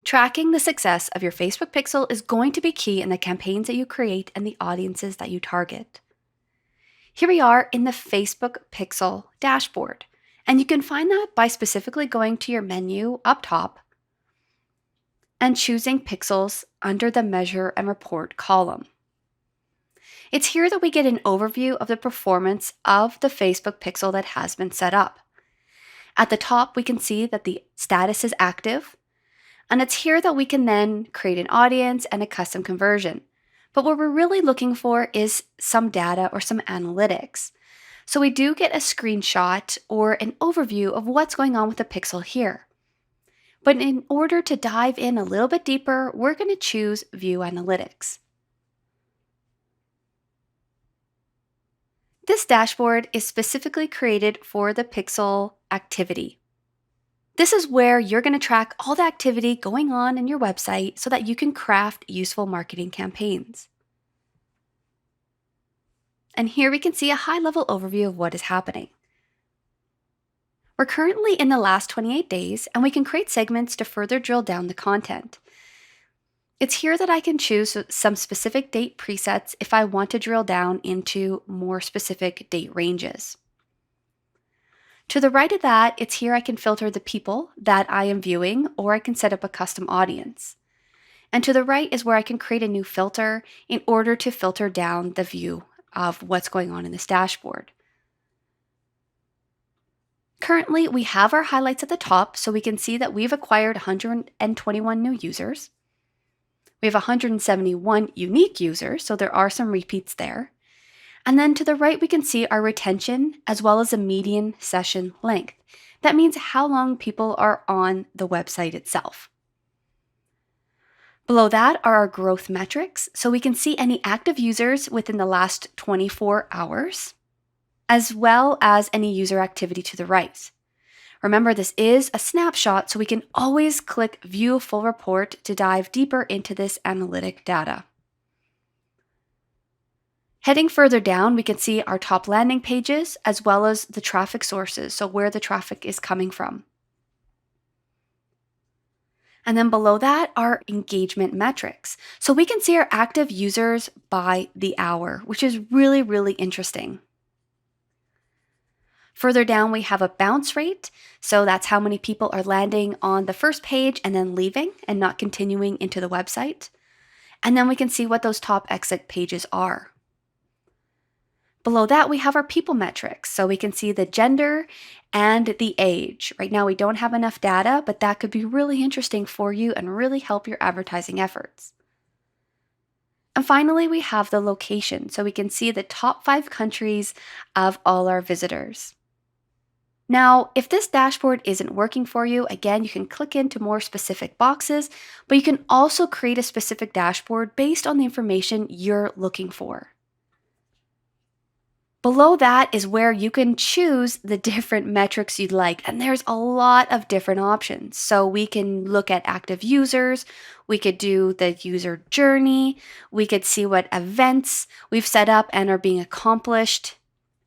Tracking the success of your Facebook pixel is going to be key in the campaigns that you create and the audiences that you target. Here we are in the Facebook pixel dashboard, and you can find that by specifically going to your menu up top and choosing pixels under the Measure and Report column. It's here that we get an overview of the performance of the Facebook pixel that has been set up. At the top, we can see that the status is active, and it's here that we can then create an audience and a custom conversion. But what we're really looking for is some data or some analytics. So we do get a screenshot or an overview of what's going on with the pixel here. But in order to dive in a little bit deeper, we're going to choose View Analytics. This dashboard is specifically created for the pixel activity. This is where you're going to track all the activity going on in your website so that you can craft useful marketing campaigns. And here we can see a high-level overview of what is happening. We're currently in the last 28 days, and we can create segments to further drill down the content. It's here that I can choose some specific date presets if I want to drill down into more specific date ranges. To the right of that, it's here I can filter the people that I am viewing, or I can set up a custom audience. And to the right is where I can create a new filter in order to filter down the view of what's going on in this dashboard. Currently, we have our highlights at the top, so we can see that we've acquired 121 new users. We have 171 unique users, so there are some repeats there. And then to the right, we can see our retention as well as a median session length. That means how long people are on the website itself. Below that are our growth metrics, so we can see any active users within the last 24 hours, as well as any user activity to the right. Remember, this is a snapshot, so we can always click View Full Report to dive deeper into this analytic data. Heading further down, we can see our top landing pages as well as the traffic sources, so where the traffic is coming from. And then below that are engagement metrics. So we can see our active users by the hour, which is really, really interesting. Further down, we have a bounce rate. So that's how many people are landing on the first page and then leaving and not continuing into the website. And then we can see what those top exit pages are. Below that, we have our people metrics. So we can see the gender and the age. Right now, we don't have enough data, but that could be really interesting for you and really help your advertising efforts. And finally, we have the location. So we can see the top 5 countries of all our visitors. Now, if this dashboard isn't working for you, again, you can click into more specific boxes, but you can also create a specific dashboard based on the information you're looking for. Below that is where you can choose the different metrics you'd like, and there's a lot of different options. So we can look at active users, we could do the user journey, we could see what events we've set up and are being accomplished,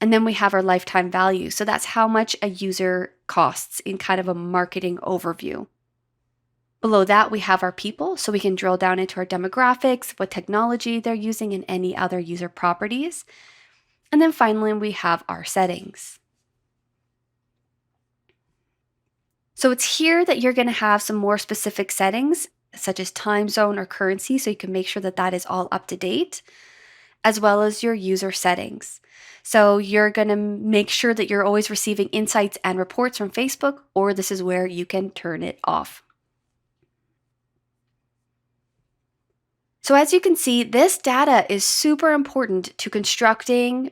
and then we have our lifetime value. So that's how much a user costs in kind of a marketing overview. Below that, we have our people, so we can drill down into our demographics, what technology they're using, and any other user properties. And then finally, we have our settings. So it's here that you're going to have some more specific settings, such as time zone or currency, so you can make sure that that is all up to date, as well as your user settings. So you're going to make sure that you're always receiving insights and reports from Facebook, or this is where you can turn it off. So as you can see, this data is super important to constructing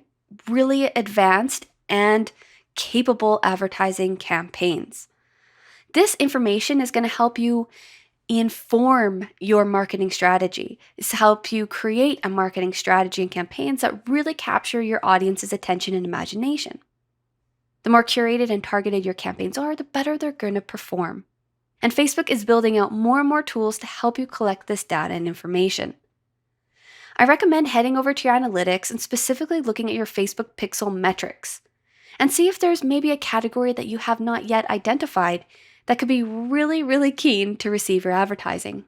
really advanced and capable advertising campaigns. This information is going to help you inform your marketing strategy. It's help you create a marketing strategy and campaigns that really capture your audience's attention and imagination. The more curated and targeted your campaigns are, the better they're going to perform. And Facebook is building out more and more tools to help you collect this data and information. I recommend heading over to your analytics and specifically looking at your Facebook pixel metrics and see if there's maybe a category that you have not yet identified that could be really, really keen to receive your advertising.